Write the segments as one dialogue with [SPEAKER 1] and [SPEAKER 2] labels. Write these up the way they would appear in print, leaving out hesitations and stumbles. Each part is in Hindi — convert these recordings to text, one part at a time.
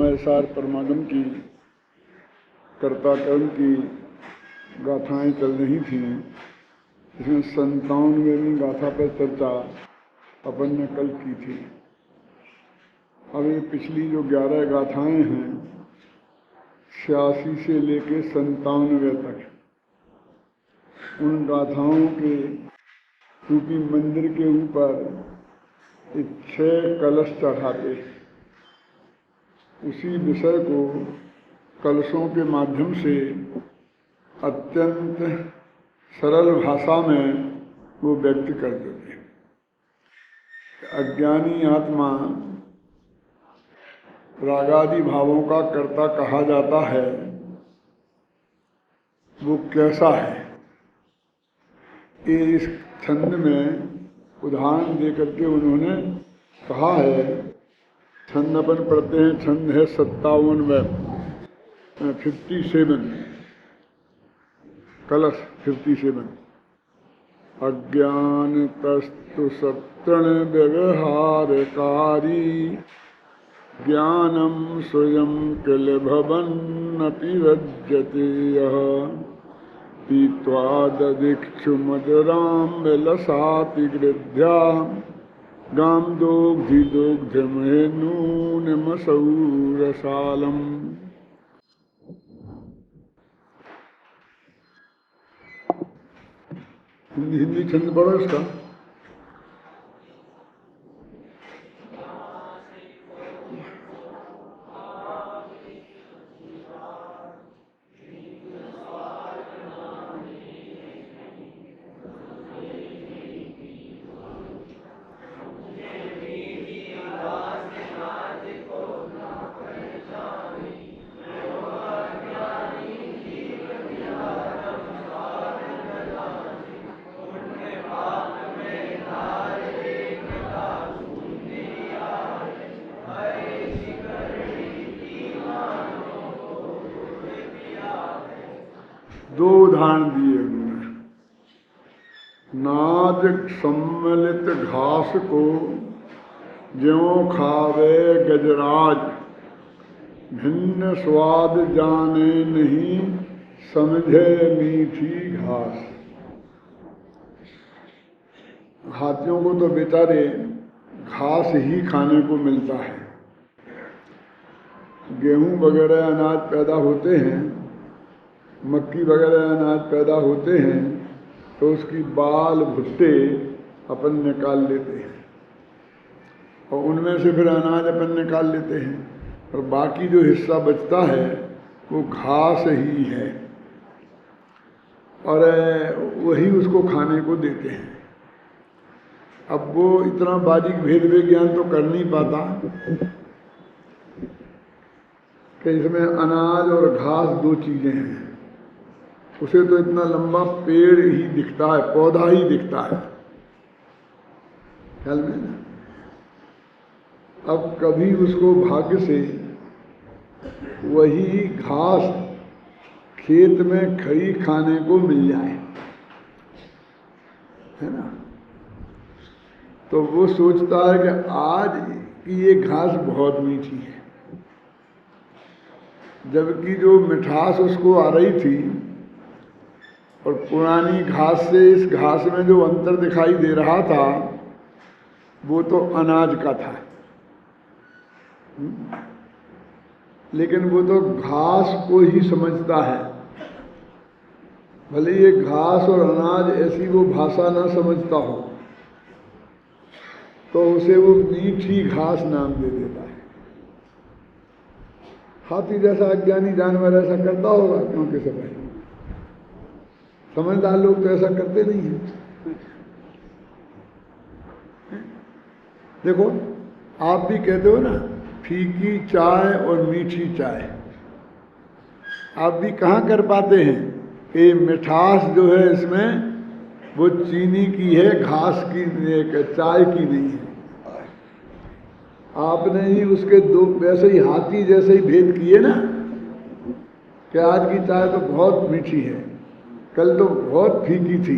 [SPEAKER 1] समय सार परमागम की कर्ता कर्म की गाथाएं चल रही थीं। इसमें 57वीं गाथा पर चर्चा अपन ने कल की थी। अब ये पिछली जो 11 गाथाएं हैं 86 से लेके 97 तक, उन गाथाओं के रूपी मंदिर के ऊपर 6 कलश चढ़ाते, उसी विषय को कलशों के माध्यम से अत्यंत सरल भाषा में वो व्यक्त कर देते। अज्ञानी आत्मा रागादि भावों का कर्ता कहा जाता है, वो कैसा है ये इस छंद में उदाहरण दे करके उन्होंने कहा है। छंद अपन पढ़ते हैं, छंद है 57 57, कलश 57। अज्ञानतस्तु सत्रण व्यवहारकारी ज्ञानम स्वयं किल भवन्नपि रज्यते यः पीत्वा ददिक्षु मदरां विलसाति गृध्या गां दोग्धिदोग्धमेनूनमसौरसालम्। हिंदी छंद पढ़ो इसका। दो उदाहरण दिए उन्होंने। नाद सम्मिलित घास को ज्यों खावे गजराज, भिन्न स्वाद जाने नहीं समझे मीठी घास। हाथियों को तो बेचारे घास ही खाने को मिलता है। गेहूं वगैरह अनाज पैदा होते हैं, मक्की वगैरह अनाज पैदा होते हैं, तो उसकी बाल भुट्टे अपन निकाल लेते हैं और उनमें से फिर अनाज अपन निकाल लेते हैं, और बाकी जो हिस्सा बचता है वो घास ही है और वही उसको खाने को देते हैं। अब वो इतना बारीक भेद विज्ञान तो कर नहीं पाता कि इसमें अनाज और घास दो चीजें हैं। उसे तो इतना लंबा पेड़ ही दिखता है, पौधा ही दिखता है, ख्याल में ना। अब कभी उसको भाग्य से वही घास खेत में खड़ी खाने को मिल जाए, है ना, तो वो सोचता है कि आज की ये घास बहुत मीठी है, जबकि जो मिठास उसको आ रही थी और पुरानी घास से इस घास में जो अंतर दिखाई दे रहा था वो तो अनाज का था, लेकिन वो तो घास को ही समझता है। भले ये घास और अनाज ऐसी वो भाषा ना समझता हो तो उसे वो मीठी घास नाम दे देता है। हाथी जैसा अज्ञानी जानवर ऐसा करता होगा क्योंकि सब समझदार लोग तो ऐसा करते नहीं हैं। देखो, आप भी कहते हो ना फीकी चाय और मीठी चाय, आप भी कहाँ कर पाते हैं कि मिठास जो है इसमें वो चीनी की है, घास की, चाय की नहीं है। आपने ही उसके दो वैसे ही हाथी जैसे ही भेद किए ना कि आज की चाय तो बहुत मीठी है, कल तो बहुत फीकी थी।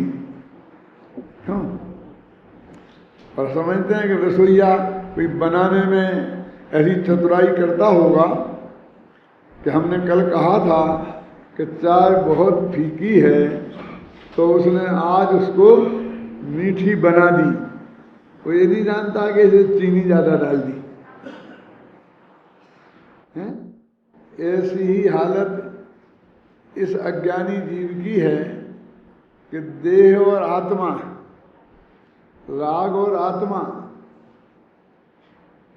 [SPEAKER 1] हाँ, और समझते हैं कि रसोईया कोई बनाने में ऐसी चतुराई करता होगा कि हमने कल कहा था कि चाय बहुत फीकी है, तो उसने आज उसको मीठी बना दी। वो ये नहीं जानता कि इसे चीनी ज़्यादा डाल दी है। ऐसी ही हालत इस अज्ञानी जीव की है कि देह और आत्मा, राग और आत्मा,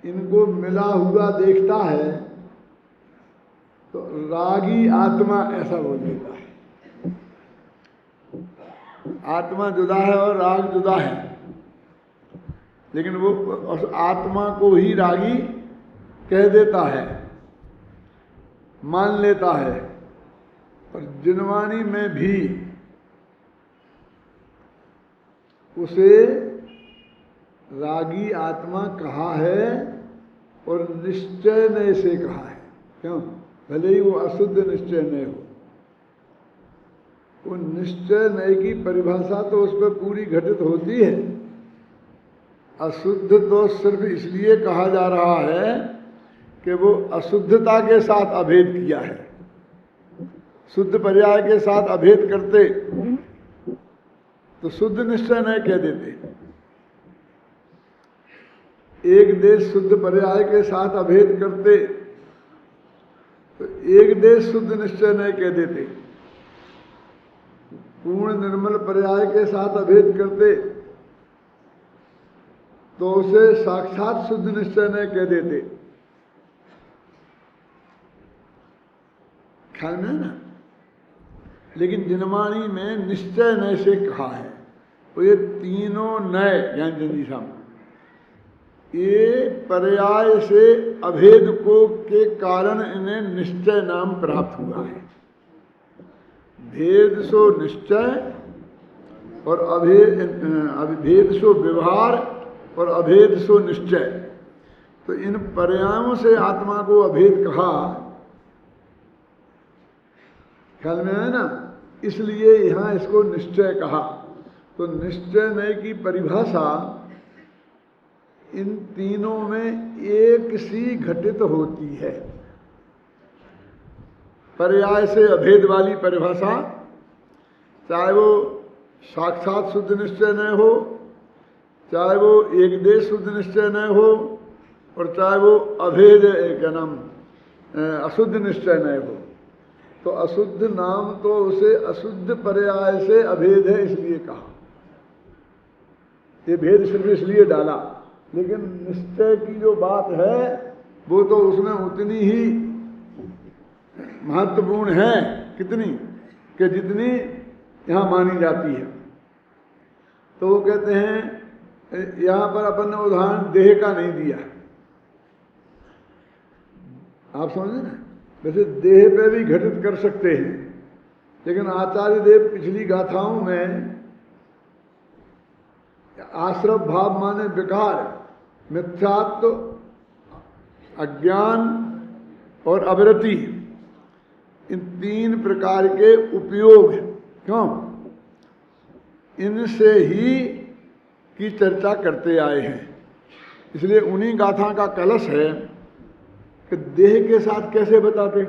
[SPEAKER 1] इनको मिला हुआ देखता है तो रागी आत्मा ऐसा बोल देता है। आत्मा जुदा है और राग जुदा है, लेकिन वो उस आत्मा को ही रागी कह देता है, मान लेता है। और जिनवाणी में भी उसे रागी आत्मा कहा है और निश्चय नय से कहा है। क्यों? भले ही वो अशुद्ध निश्चय नय हो, वो निश्चय नय की परिभाषा तो उस पर पूरी घटित होती है। अशुद्ध तो सिर्फ इसलिए कहा जा रहा है कि वो अशुद्धता के साथ अभेद किया है। शुद्ध पर्याय के साथ अभेद करते तो शुद्ध निश्चय नय कह देते। एक देश शुद्ध पर्याय के साथ अभेद करते तो एक देश शुद्ध निश्चय नय कह देते। पूर्ण निर्मल पर्याय के साथ अभेद करते तो उसे साक्षात शुद्ध निश्चय नय कह देते। ख्याल में है ना? लेकिन जिनवाणी में निश्चय नय से कहा है। तो ये तीनों नय ज्ञानचंद साहब, ये पर्याय से अभेद को के कारण इन्हें निश्चय नाम प्राप्त हुआ है। भेद सो निश्चय और अभेद सो व्यवहार और अभेद सो निश्चय। तो इन पर्यायों से आत्मा को अभेद कहा। ख्याल में है ना? इसलिए यहां इसको निश्चय कहा। तो निश्चय नय की परिभाषा इन तीनों में एक सी घटित होती है। पर्याय से अभेद वाली परिभाषा, चाहे वो साक्षात शुद्ध निश्चय नय हो, चाहे वो एक देश शुद्ध निश्चय नय हो, और चाहे वो अभेद क्या नाम अशुद्ध निश्चय नय हो। तो अशुद्ध नाम तो उसे अशुद्ध पर्याय से अभेद है इसलिए कहा। ये भेद सिर्फ इसलिए डाला, लेकिन निश्चय की जो बात है वो तो उसमें उतनी ही महत्वपूर्ण है, कितनी कि जितनी यहाँ मानी जाती है। तो वो कहते हैं यहाँ पर अपन ने उदाहरण देह का नहीं दिया। आप समझे ना? वैसे देह पे भी घटित कर सकते हैं, लेकिन आचार्य देव पिछली गाथाओं में आश्रव भाव माने विकार, मिथ्यात्व, अज्ञान और अवरति, इन तीन प्रकार के उपयोग, क्यों, इनसे ही की चर्चा करते आए हैं। इसलिए उन्हीं गाथा का कलश है कि देह के साथ कैसे बताते।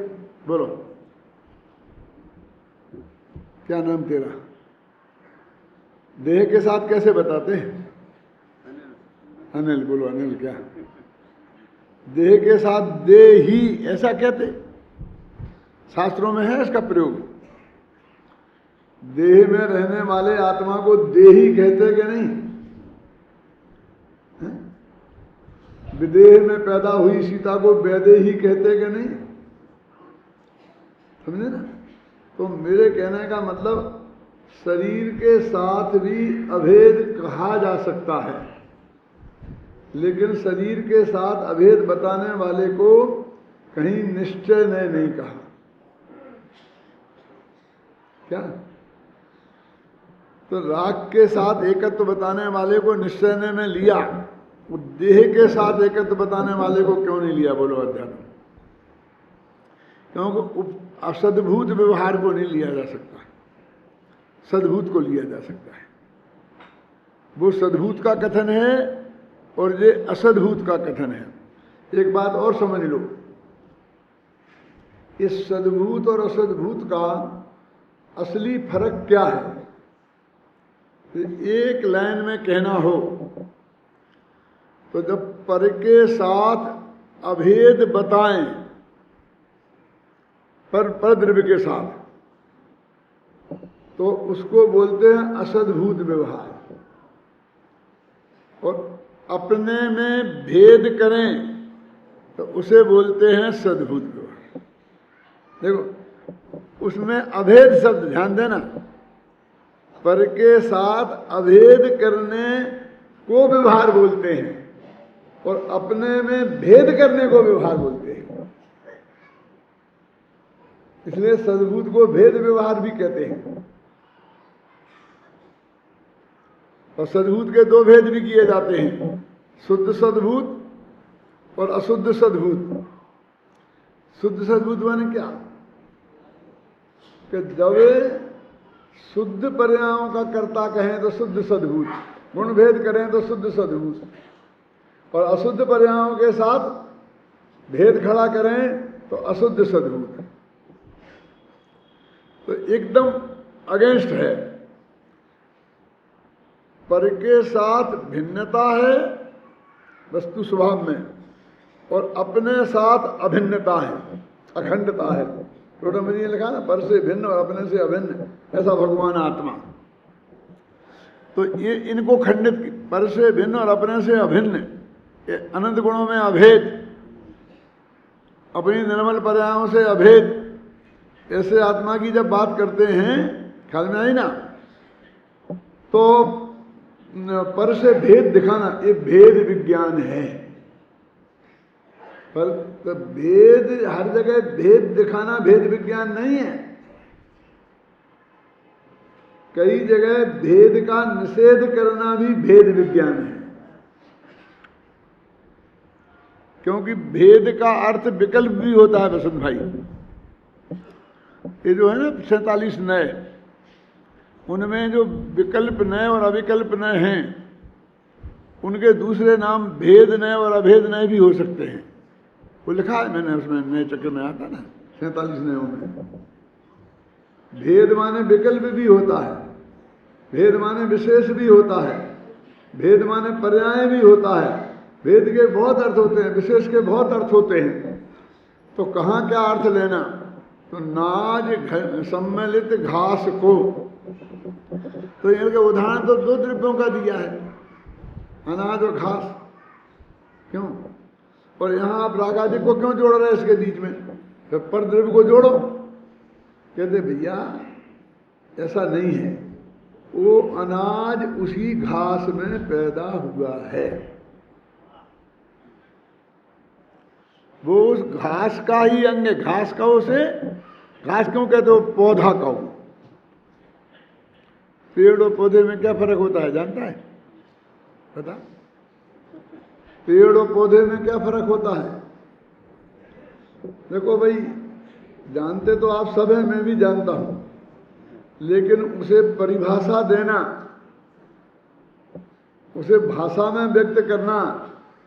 [SPEAKER 1] बोलो, क्या नाम तेरा? देह के साथ कैसे बताते? अनिल। बोलो अनिल। क्या देह के साथ दे ही ऐसा कहते? शास्त्रों में है इसका प्रयोग। देह में रहने वाले आत्मा को देही कहते कि नहीं? विदेह में पैदा हुई सीता को वैदेही कहते कि नहीं? समझे ना? तो मेरे कहने का मतलब शरीर के साथ भी अभेद कहा जा सकता है, लेकिन शरीर के साथ अभेद बताने वाले को कहीं निश्चय ने नहीं कहा। क्या? तो राग के साथ एकत्व बताने वाले को निश्चय ने में लिया, वो देह के साथ एकत्व बताने वाले को क्यों नहीं लिया? बोलो अध्यात्म। क्योंकि असद्भूत व्यवहार को नहीं लिया जा सकता, सद्भूत को लिया जा सकता है। वो सद्भूत का कथन है और ये असद्भूत का कथन है। एक बात और समझ लो, इस सद्भूत और असद्भूत का असली फर्क क्या है? तो एक लाइन में कहना हो तो जब पर के साथ अभेद बताएं, पर द्रव्य के साथ, तो उसको बोलते हैं असद्भूत व्यवहार। और अपने में भेद करें तो उसे बोलते हैं सद्भूत व्यवहार। देखो उसमें अभेद शब्द ध्यान देना, पर के साथ अभेद करने को व्यवहार बोलते हैं और अपने में भेद करने को व्यवहार बोलते हैं। इसलिए सद्भूत को भेद व्यवहार भी कहते हैं। और सद्भूत के दो भेद भी किए जाते हैं, शुद्ध सद्भूत और अशुद्ध सद्भूत। शुद्ध सद्भूत माने क्या कि जब शुद्ध पर्यायों का कर्ता कहें तो शुद्ध सद्भूत, गुण भेद करें तो शुद्ध सद्भूत, और अशुद्ध पर्यायों के साथ भेद खड़ा करें तो अशुद्ध सद्भूत। तो एकदम अगेंस्ट है। पर के साथ भिन्नता है वस्तु स्वभाव में, और अपने साथ अभिन्नता है, अखंडता है। टोटम जी ने लिखा ना, पर से भिन्न और अपने से अभिन्न, ऐसा भगवान आत्मा। तो ये इनको खंडित, पर से भिन्न और अपने से अभिन्न, अनंत गुणों में अभेद, अपनी निर्मल पर्यायों से अभेद, ऐसे आत्मा की जब बात करते हैं, ख्याल में आई ना, तो पर से भेद दिखाना ये भेद विज्ञान है। पर तो भेद हर जगह भेद दिखाना भेद विज्ञान नहीं है। कई जगह भेद का निषेध करना भी भेद विज्ञान है, क्योंकि भेद का अर्थ विकल्प भी होता है। बसंत भाई, ये जो है ना 47 नए, उनमें जो विकल्प नए और अविकल्प नए हैं, उनके दूसरे नाम भेद नए और अभेद नए भी हो सकते हैं। वो लिखा है मैंने, उसमें नए चक्र में आता ना 47 नयों में। भेद माने विकल्प भी होता है, भेद माने विशेष भी होता है, भेद माने पर्याय भी होता है। भेद के बहुत अर्थ होते हैं, विशेष के बहुत अर्थ होते हैं। तो कहाँ क्या अर्थ लेना? तो नाज सम्मिलित घास को, तो इनके उदाहरण तो दो द्रव्यों का दिया है, अनाज और घास। क्यों? और यहाँ आप रागादिक को क्यों जोड़ रहे हैं इसके बीच में? तो पर द्रव्य को जोड़ो। कहते भैया ऐसा नहीं है, वो अनाज उसी घास में पैदा हुआ है, वो उस घास का ही अंग है। घास का उसे घास क्यों कहते हो? पौधा का। पेड़ और पौधे में क्या फर्क होता है जानता है? पता? पेड़ और पौधे में क्या फर्क होता है? देखो भाई, जानते तो आप सब हैं, मैं भी जानता हूं, लेकिन उसे परिभाषा देना, उसे भाषा में व्यक्त करना,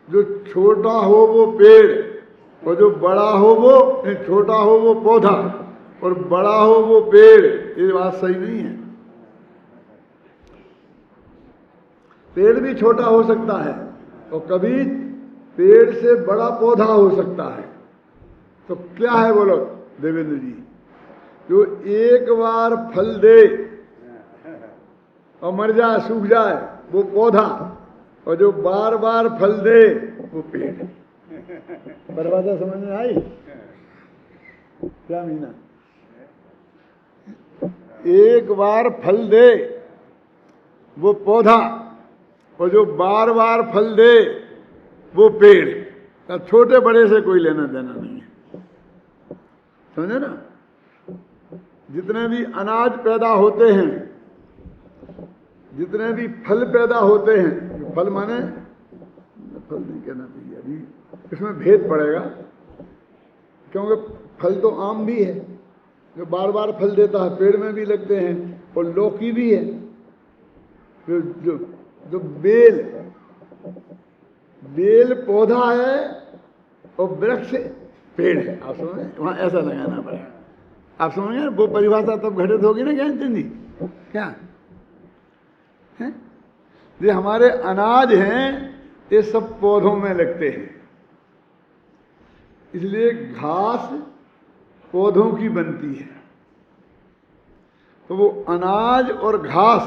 [SPEAKER 1] जो छोटा हो वो पेड़ और जो बड़ा हो वो, छोटा हो वो पौधा और बड़ा हो वो पेड़, ये बात सही नहीं है। पेड़ भी छोटा हो सकता है और कभी पेड़ से बड़ा पौधा हो सकता है। तो क्या है बोलो देवेंद्र जी? जो एक बार फल दे और मर जाए, सूख जाए, वो पौधा, और जो बार बार फल दे वो पेड़। परिभाषा समझ में आई क्या मीना? एक बार फल दे वो पौधा और जो बार बार फल दे वो पेड़। तो छोटे बड़े से कोई लेना देना नहीं है, समझे ना? जितने भी अनाज पैदा होते हैं, जितने भी फल पैदा होते हैं, फल माने फल नहीं कहना चाहिए, अभी इसमें भेद पड़ेगा, क्योंकि फल तो आम भी है जो बार बार फल देता है, पेड़ में भी लगते हैं, और लौकी भी है। जो बेल पौधा है और वृक्ष पेड़ है। आप समझे, वहाँ ऐसा लगाना पड़ेगा। आप समझे, वो परिभाषा तब घटित होगी ना ज्ञानचंद जी। क्या है? ये हमारे अनाज हैं, ये सब पौधों में लगते हैं, इसलिए घास पौधों की बनती है। तो वो अनाज और घास,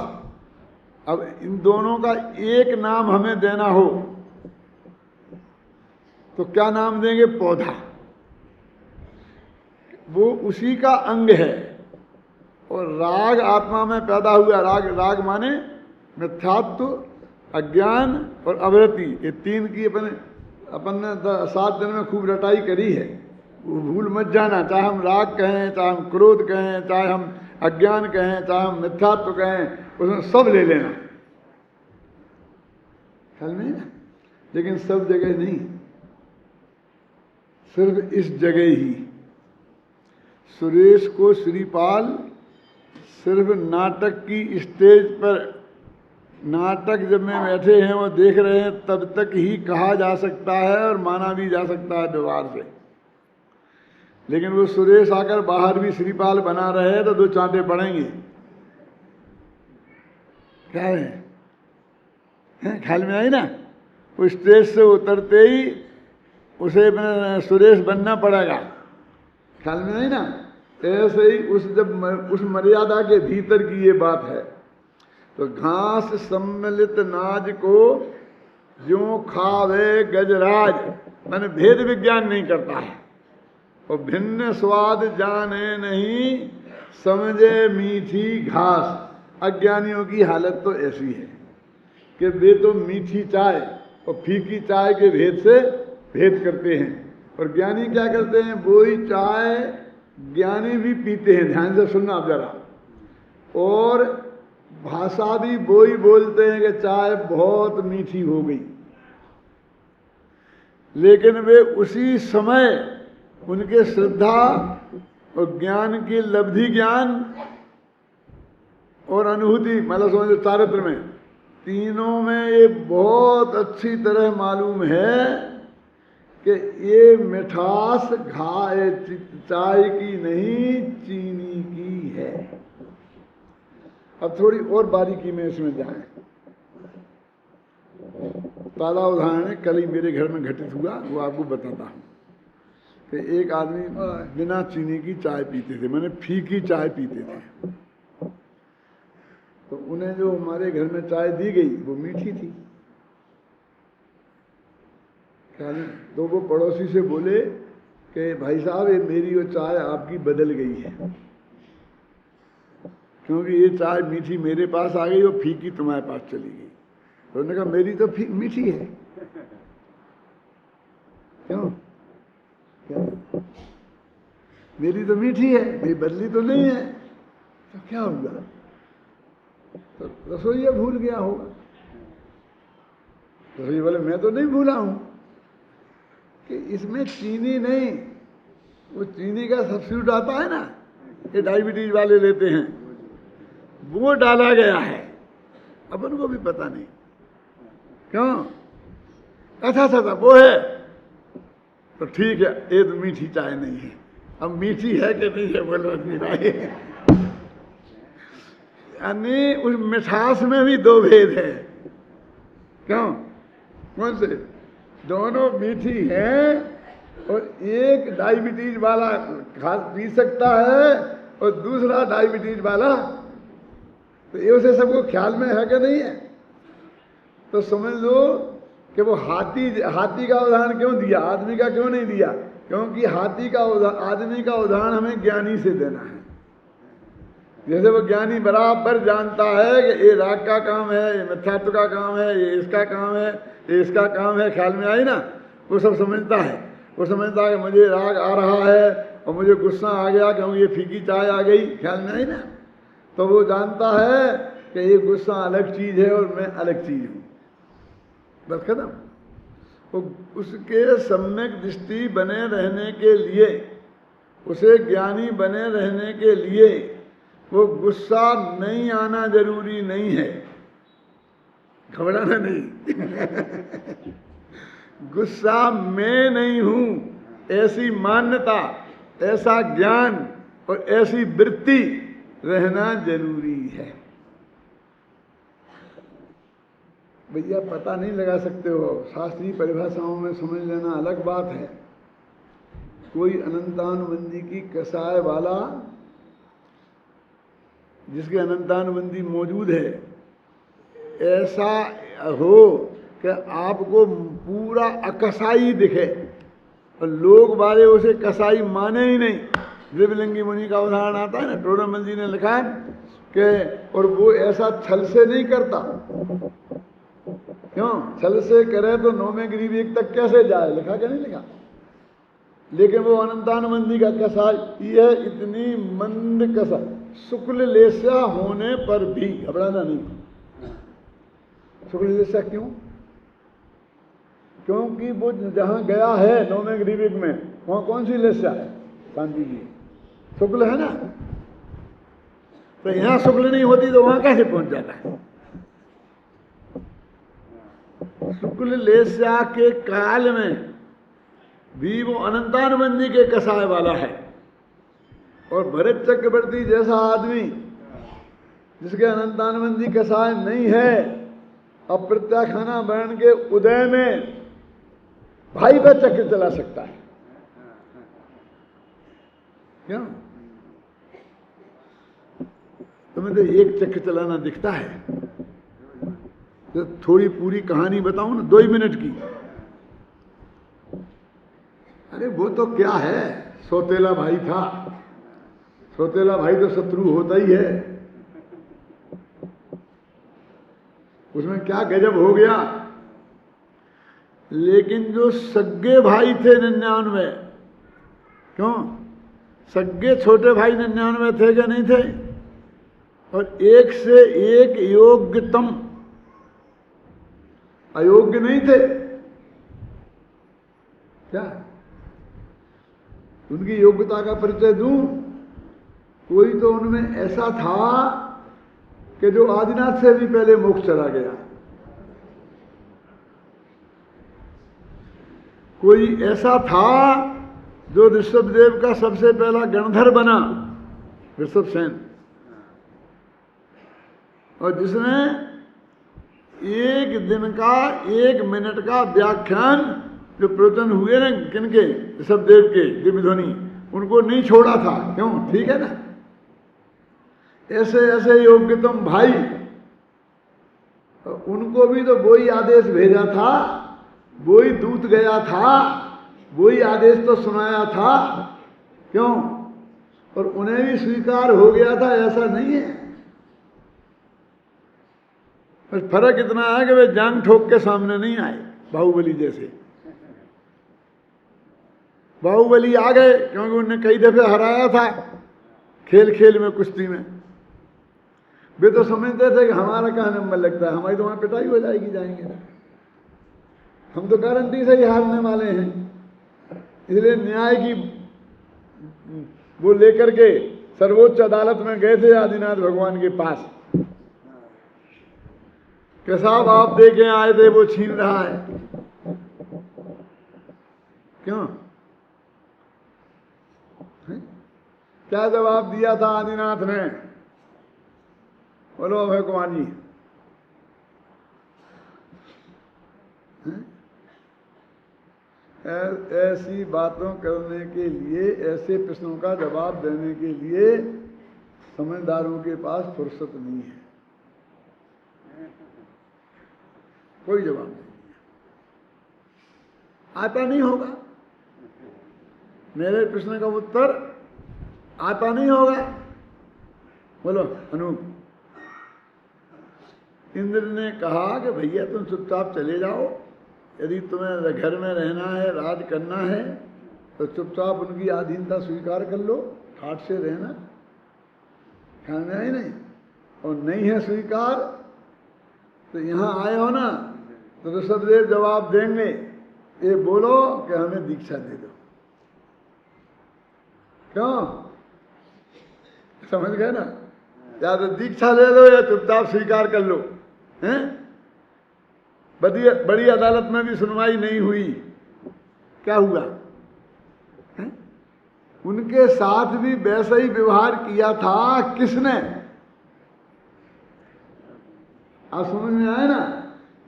[SPEAKER 1] अब इन दोनों का एक नाम हमें देना हो तो क्या नाम देंगे? पौधा। वो उसी का अंग है। और राग आत्मा में पैदा हुआ। राग माने मिथ्यात्व, अज्ञान और अवृत्ति, ये तीन की अपन ने 7 दिन में खूब रटाई करी है। वो भूल मत जाना, चाहे हम राग कहें, चाहे हम क्रोध कहें, चाहे हम अज्ञान कहें, चाहे हम मिथ्यात्व कहें, उसमें सब ले लेना, ख्याल में ना। लेकिन सब जगह नहीं, सिर्फ इस जगह ही। सुरेश को श्रीपाल सिर्फ नाटक की स्टेज पर, नाटक जब में बैठे हैं वो देख रहे हैं, तब तक ही कहा जा सकता है और माना भी जा सकता है व्यवहार से। लेकिन वो सुरेश आकर बाहर भी श्रीपाल बना रहे तो 2 चांटे पड़ेंगे। क्या है? ख्याल में आई ना? वो स्टेज से उतरते ही उसे सुरेश बनना पड़ेगा। ख्याल में आई ना? ऐसे ही उस मर्यादा के भीतर की ये बात है। तो घास सम्मिलित नाज को ज्यों खावे गजराज, मैंने भेद विज्ञान नहीं करता है। और भिन्न स्वाद जाने नहीं, समझे मीठी घास। अज्ञानियों की हालत तो ऐसी है कि वे तो मीठी चाय और फीकी चाय के भेद से भेद करते हैं, और ज्ञानी क्या करते हैं? वही चाय ज्ञानी भी पीते हैं। ध्यान से सुनना आप जरा। और भाषा भी वही बोलते हैं कि चाय बहुत मीठी हो गई, लेकिन वे उसी समय उनके श्रद्धा और ज्ञान की लब्धि, ज्ञान और अनुभूति, मतलब समझो चारित्र में, तीनों में ये बहुत अच्छी तरह मालूम है कि ये मिठास चाय की नहीं, चीनी की है। अब थोड़ी और बारीकी में इसमें जाएं। ताज़ा उदाहरण है, कल ही मेरे घर में घटित हुआ, वो आपको बताता हूँ। कि एक आदमी बिना चीनी की चाय पीते थे, मैंने फीकी चाय पीते थे। तो उन्हें जो हमारे घर में चाय दी गई वो मीठी थी। तो वो पड़ोसी से बोले कि भाई साहब, ये मेरी वो चाय आपकी बदल गई है, क्योंकि ये चाय मीठी मेरे पास आ गई और फीकी तुम्हारे पास चली गई। तो उन्होंने कहा मेरी तो मीठी है। क्यों? क्या? मेरी तो मीठी है, मेरी बदली तो नहीं है। तो क्या होगा? तो रसोईया भूल गया होगा। रसोईया बोले मैं तो नहीं भूला हूं कि इसमें चीनी नहीं, वो चीनी का सब्स्टिट्यूट आता है ना, ये डायबिटीज वाले लेते हैं, वो डाला गया है। अपन को भी पता नहीं क्यों। अच्छा वो है तो ठीक है, ये तो मीठी चाय नहीं है। अब मीठी है कि नहीं है बोलो अपनी भाई। यानी उस मिठास में भी 2 भेद है। क्यों? कौन से? दोनों मीठी हैं, और एक डायबिटीज वाला पी सकता है और दूसरा डायबिटीज वाला। तो ये उसे सबको ख्याल में है कि नहीं है? तो समझ लो कि वो हाथी का उदाहरण क्यों दिया, आदमी का क्यों नहीं दिया? क्योंकि आदमी का उदाहरण हमें ज्ञानी से देना है। जैसे वो ज्ञानी बराबर जानता है कि ये राग का काम है, ये मिथ्यात्व का काम है, ये इसका काम है, ये इसका काम है। ख्याल में आई ना? वो सब समझता है। वो समझता है कि मुझे राग आ रहा है और मुझे गुस्सा आ गया क्योंकि ये फीकी चाय आ गई। ख्याल में आई ना? तो वो जानता है कि ये गुस्सा अलग चीज है और मैं अलग चीज हूं। बस खत्म। वो उसके सम्यक दृष्टि बने रहने के लिए, उसे ज्ञानी बने रहने के लिए वो गुस्सा नहीं आना जरूरी नहीं है। घबराना नहीं। गुस्सा मैं नहीं हूं, ऐसी मान्यता, ऐसा ज्ञान और ऐसी वृत्ति रहना जरूरी है। भैया पता नहीं लगा सकते हो, शास्त्रीय परिभाषाओं में समझ लेना अलग बात है। कोई अनंतानुबंधी की कसाय वाला, जिसके अनंतानुबंधी मौजूद है, ऐसा हो कि आपको पूरा अकसाई दिखे और लोग बारे उसे कसाई माने ही नहीं। द्विविलिंगी मुनि का उदाहरण आता है ना, टोडरमल जी ने लिखा है कि और वो ऐसा छल से नहीं करता। क्यों? छल से करे तो नौवें गिरिवीक तक कैसे जाए, लिखा क्या नहीं लिखा? लेकिन वो अनंतानुबंधी का कसाई, यह इतनी मंद कसा, शुक्ल लेस्या होने पर भी घबराना नहीं। शुक्ल लेस्या क्यों? क्योंकि वो जहां गया है नौवें गिरिवीक में, वहां कौन सी लेस्या है? शांति की शुक्ल है ना। तो यहां शुक्ल नहीं होती तो वहां कैसे पहुंच जाता है? शुक्ल लेस्या के काल में भी वो अनंतानुबंधी के कसाय वाला है। और भरत चक्रवर्ती जैसा आदमी जिसके अनंतानुबंधी कसाय नहीं है, अप्रत्याखाना वर्ण के उदय में भाई पर चक्र चला सकता है। क्यों? तुम्हें तो एक चक्र चलाना दिखता है। तो थोड़ी पूरी कहानी बताऊं ना, 2 मिनट की। अरे वो तो क्या है, सौतेला भाई था। सौतेला भाई तो शत्रु होता ही है। उसमें क्या गजब हो गया। लेकिन जो सग्गे भाई थे 99, क्यों? सग्गे छोटे भाई 99 थे क्या नहीं थे? और एक से एक योग्यतम अयोग्य नहीं थे क्या? उनकी योग्यता का परिचय दूं, कोई तो उनमें ऐसा था कि जो आदिनाथ से भी पहले मोक्ष चला गया। कोई ऐसा था जो ऋषभदेव का सबसे पहला गणधर बना, ऋषभसेन, और जिसने 1 दिन का 1 मिनट का व्याख्यान जो प्रवचन हुए ना किनके, ऋषभदेव के दिव्य ध्वनि, उनको नहीं छोड़ा था। क्यों? ठीक है ना। ऐसे ऐसे योग्यतम भाई, उनको भी तो वही आदेश भेजा था, वही दूत गया था, वही आदेश तो सुनाया था। क्यों? और उन्हें भी स्वीकार हो गया था, ऐसा नहीं है। बस फर्क इतना है कि वे जान ठोक के सामने नहीं आए बाहुबली जैसे। बाहुबली आ गए क्योंकि उन्होंने कई दफे हराया था खेल खेल में, कुश्ती में। वे तो समझते थे कि हमारा कहाँ नंबर लगता है, हमारी तो वहां पिटाई हो जाएगी, जाएंगे ना, हम तो गारंटी से ही हारने वाले हैं। इसलिए न्याय की वो लेकर के सर्वोच्च अदालत में गए थे आदिनाथ भगवान के पास कि साहब आप देखे आए थे वो छीन रहा है। क्यों? क्या जवाब दिया था आदिनाथ ने? बोलो अभय कुमार जी। ऐसी बातों करने के लिए, ऐसे प्रश्नों का जवाब देने के लिए समझदारों के पास फुर्सत नहीं है। कोई जवाब नहीं, आता नहीं होगा। मेरे प्रश्न का उत्तर आता नहीं होगा। बोलो अनूप। इंद्र ने कहा कि भैया तुम चुपचाप चले जाओ, यदि तुम्हें घर में रहना है, राज करना है, तो चुपचाप उनकी अधीनता स्वीकार कर लो, ठाट से रहना, खाना ही नहीं। और नहीं है स्वीकार तो यहां आए हो ना, तो ऋषभदेव जवाब देंगे, ये बोलो कि हमें दीक्षा दे दो। क्यों? समझ गए ना? या तो दीक्षा ले लो या चुपचाप स्वीकार कर लो। हैं? बड़ी अदालत में भी सुनवाई नहीं हुई। क्या हुआ? हैं? उनके साथ भी वैसा ही व्यवहार किया था किसने? आप समझ में आए ना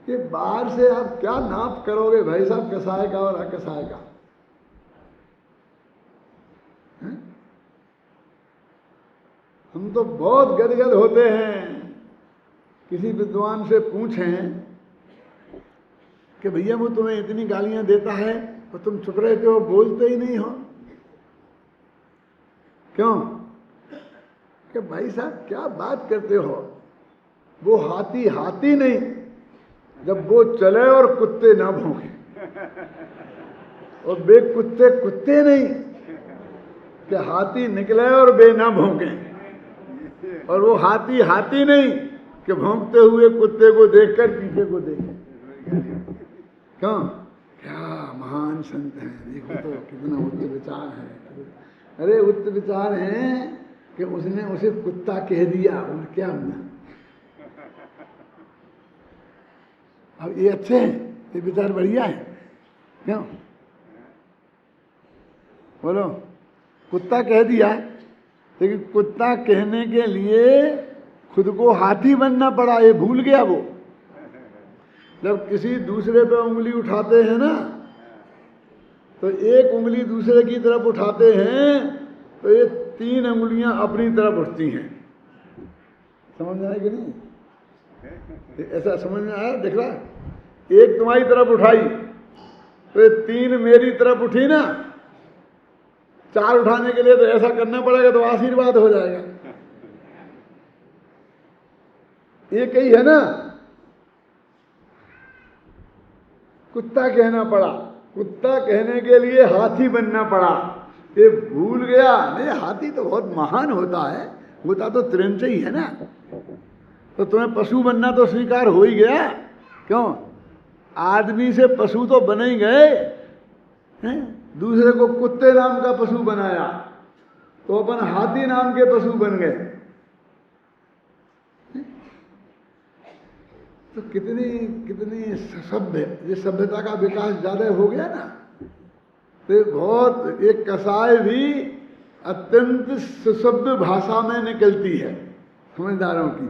[SPEAKER 1] कि बाहर से आप क्या नाप करोगे भाई साहब कसाय का और अकसाय का? हैं? हम तो बहुत गदगद होते हैं। किसी विद्वान से पूछें कि भैया वो तुम्हें इतनी गालियां देता है तो तुम चुप रहते हो, बोलते ही नहीं हो, क्यों? कि भाई साहब क्या बात करते हो, वो हाथी हाथी नहीं जब वो चले और कुत्ते ना भौंके, और बे कुत्ते कुत्ते नहीं कि हाथी निकले और बे ना भौंके, और वो हाथी हाथी नहीं कि भौंकते हुए कुत्ते को देखकर पीछे को देखे। क्यों? क्या महान संत हैं, देखो तो कितना उच्च विचार है। अरे उच्च विचार हैं कि उसने उसे कुत्ता कह दिया और क्या हुआ? अब ये अच्छे हैं, ये विचार बढ़िया है, क्यों? बोलो, कुत्ता कह दिया, लेकिन कुत्ता कहने के लिए खुद को हाथी बनना पड़ा, ये भूल गया वो। जब किसी दूसरे पे उंगली उठाते हैं ना, तो एक उंगली दूसरे की तरफ उठाते हैं तो ये 3 उंगलियां अपनी तरफ उठती हैं। समझ में आया कि नहीं? ऐसा समझ में आया? देख रहा, एक तुम्हारी तरफ उठाई तो ये 3 मेरी तरफ उठी ना, 4 उठाने के लिए तो ऐसा करना पड़ेगा, तो आशीर्वाद हो जाएगा। एक ही है ना, कुत्ता कहना पड़ा, कुत्ता कहने के लिए हाथी बनना पड़ा, ये भूल गया। नहीं, हाथी तो बहुत महान होता है, होता तो त्रिंच ही है ना, तो तुम्हें पशु बनना तो स्वीकार हो ही गया। क्यों? आदमी से पशु तो बने ही गए हैं, दूसरे को कुत्ते नाम का पशु बनाया तो अपन हाथी नाम के पशु बन गए। तो कितनी कितनी सभ्य, ये सभ्यता का विकास ज्यादा हो गया ना। तो बहुत, एक कसाय भी अत्यंत सुसभ्य भाषा में निकलती है समझदारों की,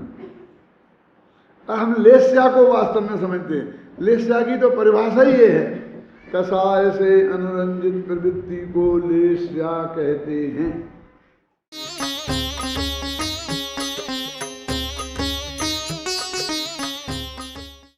[SPEAKER 1] और हम लेस्या को वास्तव में समझते हैं। लेस्या की तो परिभाषा ही ये है, कसाय से अनुरंजित प्रवृत्ति को लेस्या कहते हैं।